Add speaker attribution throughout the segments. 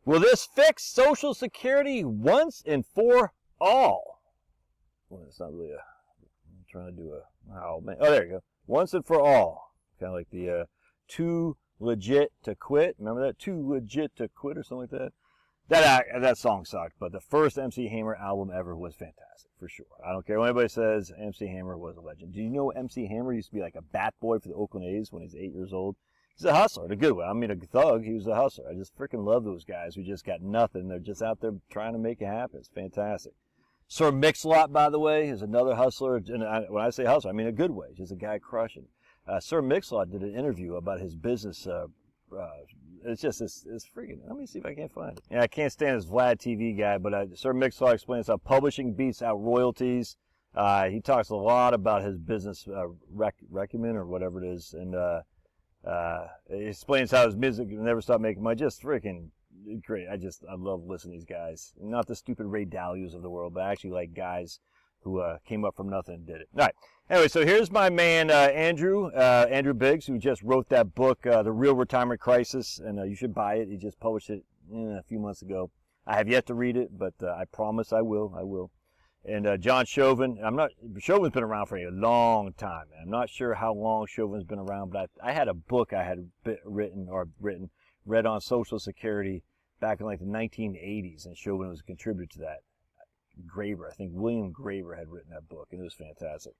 Speaker 1: Will this fix Social Security once and for all? Well, it's not really I'm trying to do oh man. Oh, there you go. Once and for all. Kind of like the Too Legit to Quit. Remember that? Too Legit to Quit or something like that? That song sucked, but the first MC Hammer album ever was fantastic, for sure. I don't care what anybody says, MC Hammer was a legend. Do you know MC Hammer used to be like a bat boy for the Oakland A's when he was 8 years old? He's a hustler, the good way. I mean, a thug, he was a hustler. I just freaking love those guys who just got nothing. They're just out there trying to make it happen. It's fantastic. Sir Mix-a-Lot, by the way, is another hustler. And when I say hustler, I mean a good way. Just a guy crushing. Sir Mix-a-Lot did an interview about his business. It's just, it's freaking, let me see if I can't find it. Yeah, I can't stand this Vlad TV guy, but Sir Mix-a-Lot explains how publishing beats out royalties. He talks a lot about his business regimen or whatever it is. And he explains how his music never stopped making money. Just freaking great. I love listening to these guys. Not the stupid Ray Dalios of the world, but actually like guys who came up from nothing and did it. All right. Anyway, so here's my man Andrew Biggs, who just wrote that book, The Real Retirement Crisis, and you should buy it. He just published it a few months ago. I have yet to read it, but I promise I will. I will. And John Chauvin, Chauvin's been around for a long time. Man. I'm not sure how long Chauvin's been around, but I had a book I had read on Social Security back in like the 1980s, and Chauvin was a contributor to that. Graeber, I think William Graeber had written that book, and it was fantastic.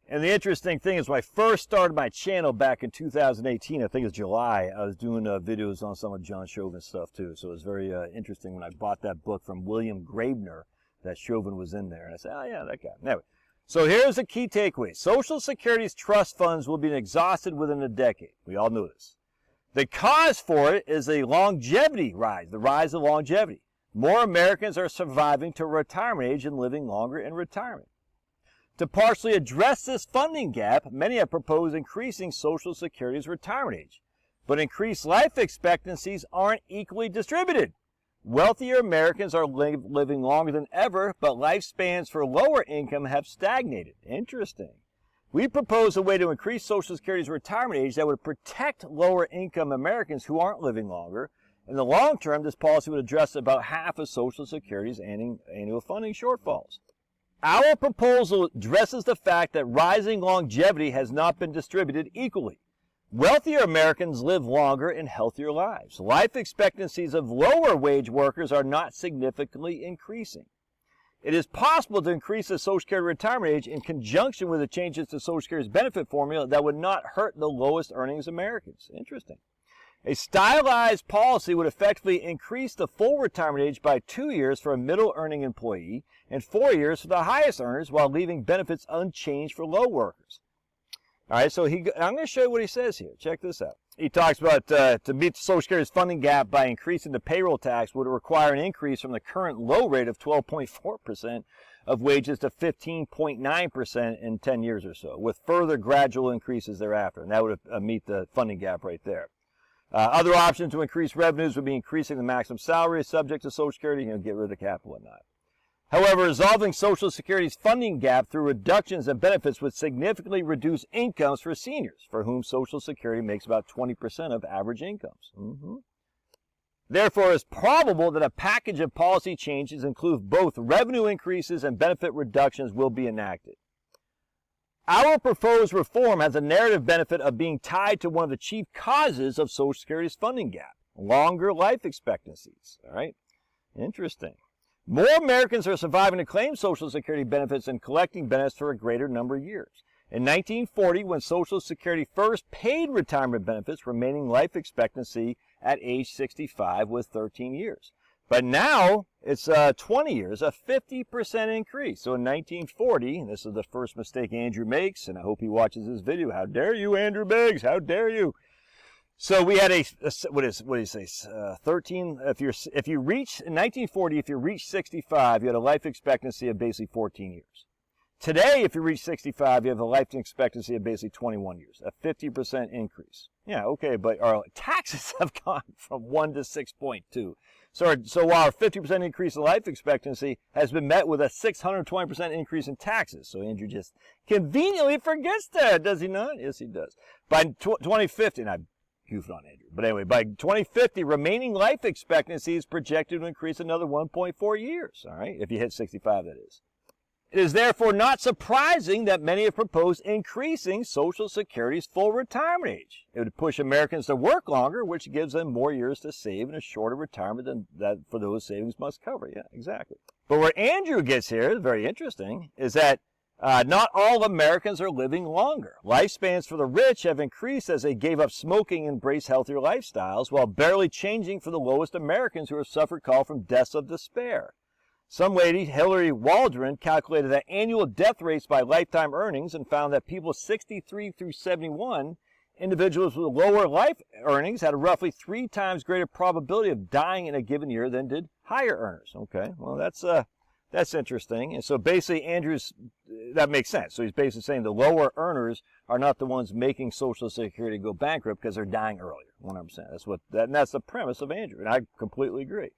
Speaker 1: And the interesting thing is, when I first started my channel back in 2018, I think it's July, I was doing videos on some of John Chauvin's stuff too. So it was very interesting when I bought that book from William Graeber that Chauvin was in there. And I said, oh yeah, that guy. Anyway, so here's the key takeaway. Social Security's trust funds will be exhausted within a decade. We all know this. The cause for it is a longevity rise, the rise of longevity. More Americans are surviving to retirement age and living longer in retirement. To partially address this funding gap, many have proposed increasing Social Security's retirement age. But increased life expectancies aren't equally distributed. Wealthier Americans are living longer than ever, but lifespans for lower income have stagnated. Interesting. We propose a way to increase Social Security's retirement age that would protect lower income Americans who aren't living longer. In the long term, this policy would address about half of Social Security's annual funding shortfalls. Our proposal addresses the fact that rising longevity has not been distributed equally. Wealthier Americans live longer and healthier lives. Life expectancies of lower wage workers are not significantly increasing. It is possible to increase the Social Security retirement age in conjunction with the changes to Social Security's benefit formula that would not hurt the lowest earnings Americans. Interesting. A stylized policy would effectively increase the full retirement age by 2 years for a middle earning employee and 4 years for the highest earners, while leaving benefits unchanged for low workers. All right, so I'm going to show you what he says here. Check this out. He talks about to meet the Social Security's funding gap by increasing the payroll tax would require an increase from the current low rate of 12.4% of wages to 15.9% in 10 years or so, with further gradual increases thereafter. And that would meet the funding gap right there. Other options to increase revenues would be increasing the maximum salary subject to Social Security, get rid of the cap and whatnot. However, resolving Social Security's funding gap through reductions in benefits would significantly reduce incomes for seniors, for whom Social Security makes about 20% of average incomes. Therefore, it's probable that a package of policy changes, including both revenue increases and benefit reductions, will be enacted. Our proposed reform has a narrative benefit of being tied to one of the chief causes of Social Security's funding gap, longer life expectancies. All right? Interesting. More Americans are surviving to claim Social Security benefits and collecting benefits for a greater number of years. In 1940, when Social Security first paid retirement benefits, remaining life expectancy at age 65 was 13 years. But now it's 20 years, a 50% increase. So in 1940, and this is the first mistake Andrew makes, and I hope he watches this video. How dare you, Andrew Biggs? How dare you? So we had what do you say? 13. If you reach in 1940, if you reach 65, you had a life expectancy of basically 14 years. Today, if you reach 65, you have a life expectancy of basically 21 years, a 50% increase. Yeah, okay, but our taxes have gone from 1 to 6.2. So while a 50% increase in life expectancy has been met with a 620% increase in taxes. So Andrew just conveniently forgets that, does he not? Yes, he does. By 2050, and goofing on Andrew. But anyway, by 2050, remaining life expectancy is projected to increase another 1.4 years, all right, if you hit 65, that is. It is therefore not surprising that many have proposed increasing Social Security's full retirement age. It would push Americans to work longer, which gives them more years to save and a shorter retirement than that for those savings must cover. Yeah, exactly. But where Andrew gets here, very interesting, is that not all Americans are living longer. Lifespans for the rich have increased as they gave up smoking and embraced healthier lifestyles, while barely changing for the lowest Americans who have suffered call from deaths of despair. Some lady, Hillary Waldron, calculated the annual death rates by lifetime earnings and found that people 63 through 71, individuals with lower life earnings, had a roughly 3 times greater probability of dying in a given year than did higher earners. Okay, well, that's interesting. And so basically, that makes sense. So he's basically saying the lower earners are not the ones making Social Security go bankrupt because they're dying earlier. 100%. That's the premise of Andrew, and I completely agree.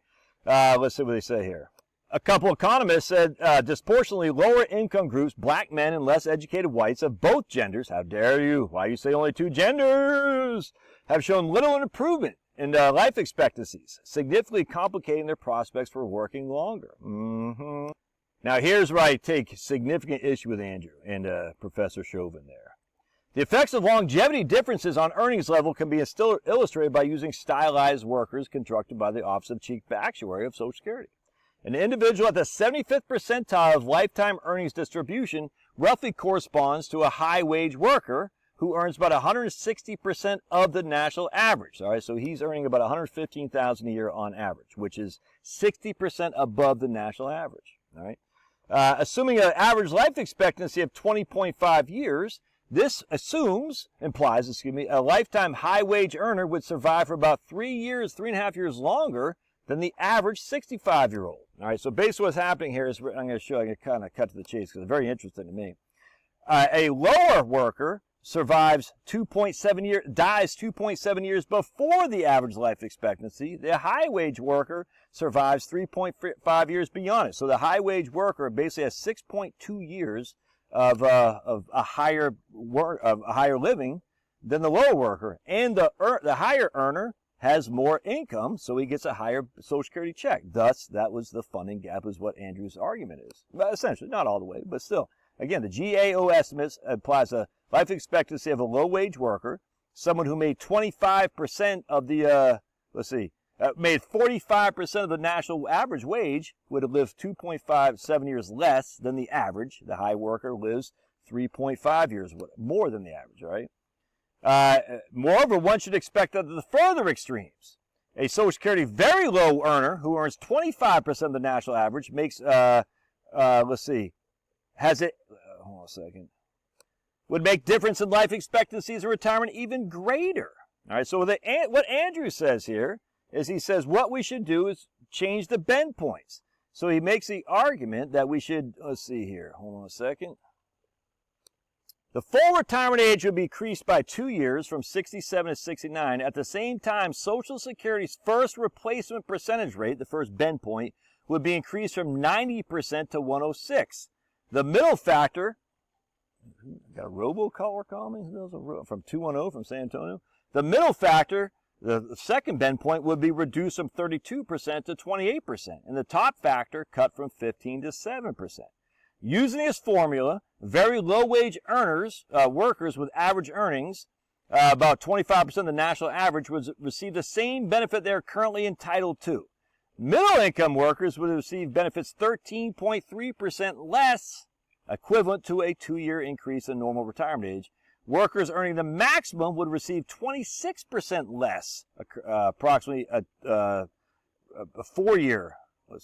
Speaker 1: Let's see what they say here. A couple economists said disproportionately lower income groups, black men and less educated whites of both genders, how dare you, why you say only 2 genders, have shown little improvement in life expectancies, significantly complicating their prospects for working longer. Now here's where I take significant issue with Andrew and Professor Chauvin there. The effects of longevity differences on earnings level can be still illustrated by using stylized workers constructed by the Office of Chief Actuary of Social Security. An individual at the 75th percentile of lifetime earnings distribution roughly corresponds to a high-wage worker who earns about 160% of the national average. All right, so he's earning about $115,000 a year on average, which is 60% above the national average. All right, assuming an average life expectancy of 20.5 years, this implies, a lifetime high-wage earner would survive for about 3.5 years longer than the average 65-year-old. All right, so basically what's happening here is, I'm going to show you, I'm going to kind of cut to the chase because it's very interesting to me. A lower worker dies 2.7 years before the average life expectancy. The high-wage worker survives 3.5 years beyond it. So the high-wage worker basically has 6.2 years of a higher living than the lower worker, and the higher earner has more income, so he gets a higher Social Security check. Thus, that was the funding gap, is what Andrew's argument is. But essentially, not all the way, but still. Again, the GAO estimates applies a life expectancy of a low-wage worker, someone who made 25% of the, made 45% of the national average wage, would have lived 2.57 years less than the average. The high worker lives 3.5 years more than the average, all right? Moreover, one should expect that the further extremes. A Social Security very low earner who earns 25% of the national average makes, would make difference in life expectancies and retirement even greater. All right, so what Andrew says here is he says what we should do is change the bend points. So he makes the argument that we should, hold on a second. The full retirement age would be increased by 2 years from 67 to 69. At the same time, Social Security's first replacement percentage rate, the first bend point, would be increased from 90% to 106. The middle factor, got a robocaller calling me from 210 from San Antonio. The middle factor, the second bend point, would be reduced from 32% to 28%, and the top factor cut from 15 to 7%. Using this formula, very low-wage earners, workers with average earnings, about 25% of the national average, would receive the same benefit they're currently entitled to. Middle-income workers would receive benefits 13.3% less, equivalent to a 2-year increase in normal retirement age. Workers earning the maximum would receive 26% less, approximately a 4-year.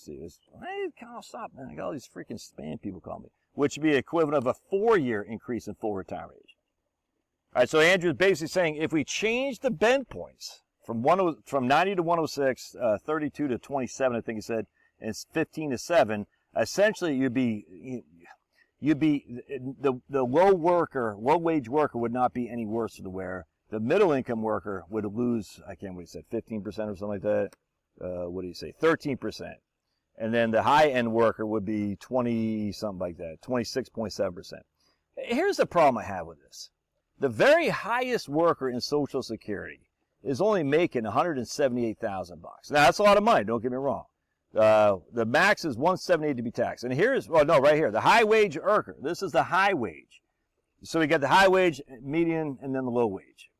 Speaker 1: Hey, Kyle, stop, man. I got all these freaking spam people calling me. Which would be equivalent of a 4-year increase in full retirement age. All right, so Andrew's basically saying if we change the bend points from 90 to 106, 32 to 27, I think he said, and 15 to 7, essentially you'd be the low-wage worker would not be any worse to the wear. The middle-income worker would lose, I can't remember what he said, 15% or something like that. 13%. And then the high-end worker would be 20-something like that, 26.7%. Here's the problem I have with this. The very highest worker in Social Security is only making $178,000. Now that's a lot of money. Don't get me wrong. The max is $178,000 to be taxed. And here's, well, no, right here, the high wage earner. This is the high wage. So we got the high wage, median, and then the low wage.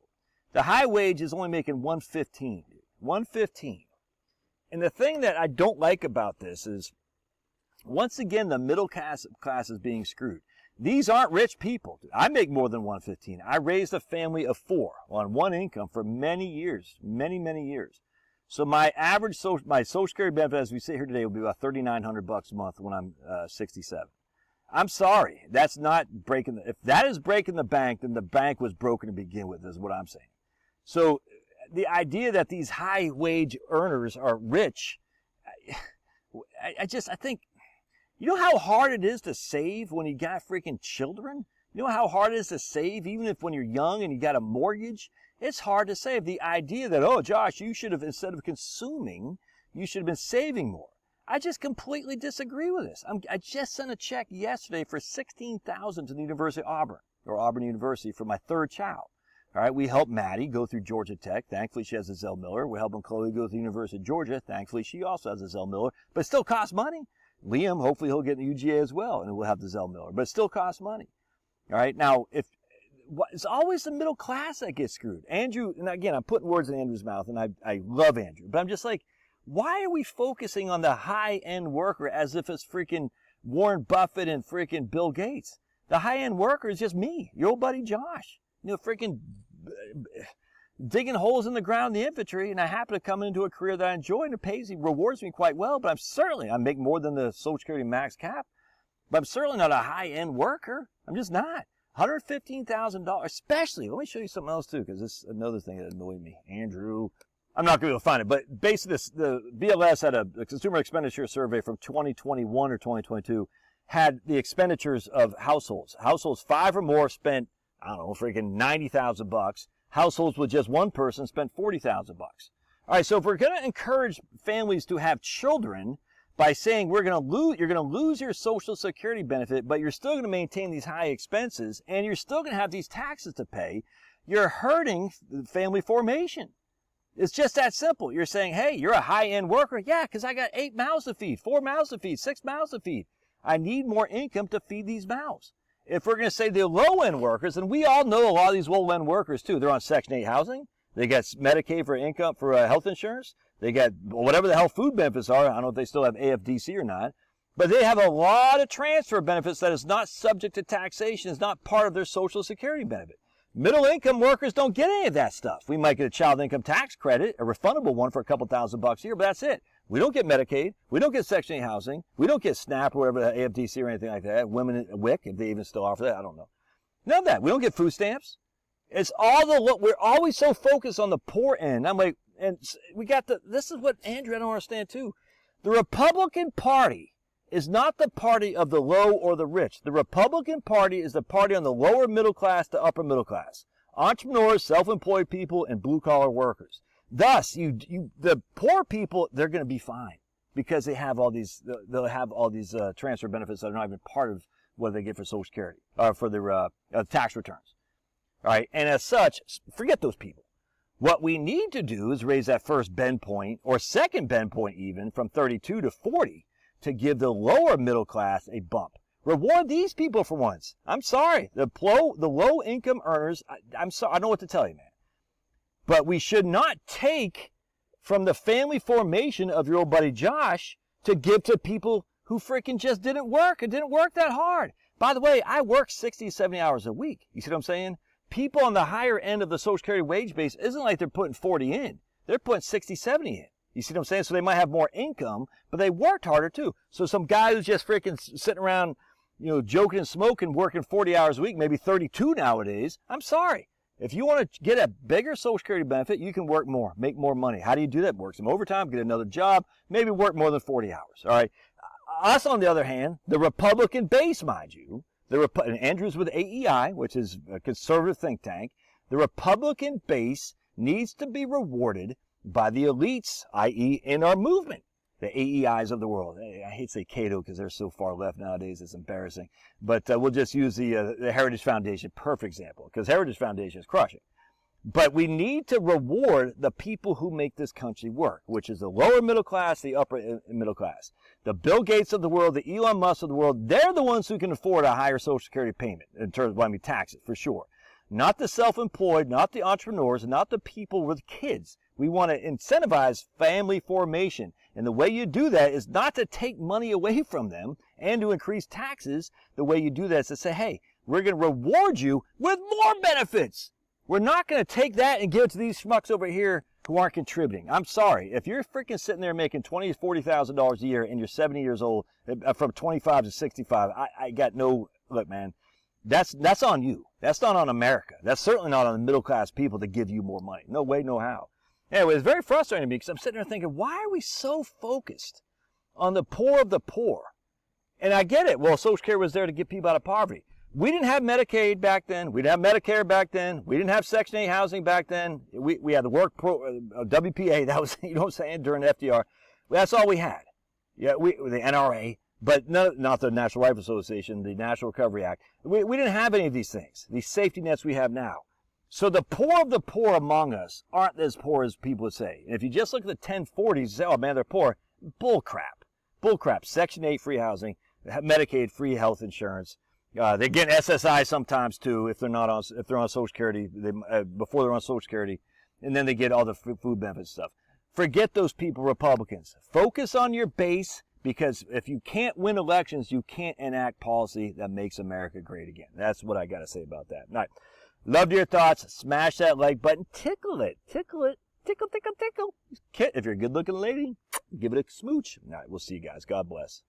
Speaker 1: The high wage is only making $115,000. $115,000. And the thing that I don't like about this is, once again, the middle class is being screwed. These aren't rich people. I make more than $115,000. I raised a family of 4 on one income for many years, many years. So my average my Social Security benefit, as we sit here today, will be about $3,900 a month when I'm 67. I'm sorry, that's not breaking. If that is breaking the bank, then the bank was broken to begin with, is what I'm saying. So the idea that these high wage earners are rich, I think, you know how hard it is to save when you got freaking children? You know how hard it is to save even if when you're young and you got a mortgage? It's hard to save. The idea that, oh, Josh, you should have, instead of consuming, you should have been saving more. I just completely disagree with this. I just sent a check yesterday for $16,000 to the University of Auburn, or Auburn University, for my 3rd child. All right, we helped Maddie go through Georgia Tech. Thankfully, she has a Zell Miller. We're helping Chloe go to the University of Georgia. Thankfully, she also has a Zell Miller, but it still costs money. Liam, hopefully he'll get the UGA as well, and we'll have the Zell Miller, but it still costs money. All right, now, it's always the middle class that gets screwed. Andrew, and again, I'm putting words in Andrew's mouth, and I love Andrew, but I'm just like, why are we focusing on the high-end worker as if it's freaking Warren Buffett and freaking Bill Gates? The high-end worker is just me, your old buddy Josh. You know, freaking digging holes in the ground in the infantry, and I happen to come into a career that I enjoy, and it pays me, rewards me quite well, but I make more than the Social Security max cap, but I'm certainly not a high-end worker. I'm just not. $115,000, especially, let me show you something else too, because this is another thing that annoyed me. Andrew, I'm not going to be able to find it, but basically the BLS had a consumer expenditure survey from 2021 or 2022, had the expenditures of households. Households 5 or more spent, I don't know, freaking $90,000. Households with just one person spent $40,000. All right, so if we're going to encourage families to have children by saying you're going to lose your Social Security benefit, but you're still going to maintain these high expenses, and you're still going to have these taxes to pay, you're hurting family formation. It's just that simple. You're saying, hey, you're a high-end worker. Yeah, because I got 8 mouths to feed, 4 mouths to feed, 6 mouths to feed. I need more income to feed these mouths. If we're going to say the low-end workers, and we all know a lot of these low-end workers too, they're on Section 8 housing, they got Medicaid for income, for health insurance, they got whatever the hell food benefits are, I don't know if they still have AFDC or not, but they have a lot of transfer benefits that is not subject to taxation, is not part of their Social Security benefit. Middle-income workers don't get any of that stuff. We might get a child income tax credit, a refundable one for a couple $1,000 a year, but that's it. We don't get Medicaid. We don't get Section 8 housing. We don't get SNAP or whatever, AFDC or anything like that. Women WIC, if they even still offer that, I don't know. None of that. We don't get food stamps. It's all we're always so focused on the poor end. I'm like, and we got this is what Andrew, I don't understand too. The Republican Party is not the party of the low or the rich. The Republican Party is the party on the lower middle class to upper middle class. Entrepreneurs, self-employed people, and blue-collar workers. Thus, the poor people, they're going to be fine because they'll have all these transfer benefits that are not even part of what they get for Social Security, for their tax returns. All right, and as such, forget those people. What we need to do is raise that first bend point, or second bend point even, from 32 to 40 to give the lower middle class a bump. Reward these people for once. I'm sorry, the low income earners, I'm sorry, I don't know what to tell you, man. But we should not take from the family formation of your old buddy Josh to give to people who freaking just didn't work and didn't work that hard. By the way, I work 60, 70 hours a week. You see what I'm saying? People on the higher end of the Social Security wage base isn't like they're putting 40 in. They're putting 60, 70 in. You see what I'm saying? So they might have more income, but they worked harder too. So some guy who's just freaking sitting around, joking and smoking, working 40 hours a week, maybe 32 nowadays, I'm sorry. If you want to get a bigger Social Security benefit, you can work more, make more money. How do you do that? Work some overtime, get another job, maybe work more than 40 hours. All right. Us, on the other hand, the Republican base, mind you, and Andrew's with AEI, which is a conservative think tank, the Republican base needs to be rewarded by the elites, i.e. in our movement, the AEIs of the world. I hate to say Cato because they're so far left nowadays, it's embarrassing. But we'll just use the Heritage Foundation, perfect example, because Heritage Foundation is crushing. But we need to reward the people who make this country work, which is the lower middle class, the upper middle class. The Bill Gates of the world, the Elon Musk of the world, they're the ones who can afford a higher Social Security payment in terms of, taxes, for sure. Not the self-employed, not the entrepreneurs, not the people with kids. We want to incentivize family formation. And the way you do that is not to take money away from them and to increase taxes. The way you do that is to say, hey, we're going to reward you with more benefits. We're not going to take that and give it to these schmucks over here who aren't contributing. I'm sorry. If you're freaking sitting there making $20,000 to $40,000 a year and you're 70 years old, from 25 to 65, I got no, look, man, that's on you. That's not on America. That's certainly not on the middle class people to give you more money. No way, no how. Anyway, it's very frustrating to me because I'm sitting there thinking, why are we so focused on the poor of the poor? And I get it. Well, Social Security was there to get people out of poverty. We didn't have Medicaid back then. We didn't have Medicare back then. We didn't have Section 8 housing back then. We had the WPA. That was, you know what I'm saying, during FDR. That's all we had. Yeah, the NRA, but not the National Rifle Association, the National Recovery Act. We didn't have any of these things, these safety nets we have now. So the poor of the poor among us aren't as poor as people would say. And if you just look at the 1040s and say, oh man, they're poor, bull crap. Bull crap. Section 8 free housing, Medicaid free health insurance. They get SSI sometimes too if they're on Social Security, before they're on Social Security, and then they get all the food benefits stuff. Forget those people, Republicans. Focus on your base, because if you can't win elections, you can't enact policy that makes America great again. That's what I got to say about that. All right. Loved your thoughts. Smash that like button. Tickle it. Tickle it. Tickle, tickle, tickle. If you're a good-looking lady, give it a smooch. All right, we'll see you guys. God bless.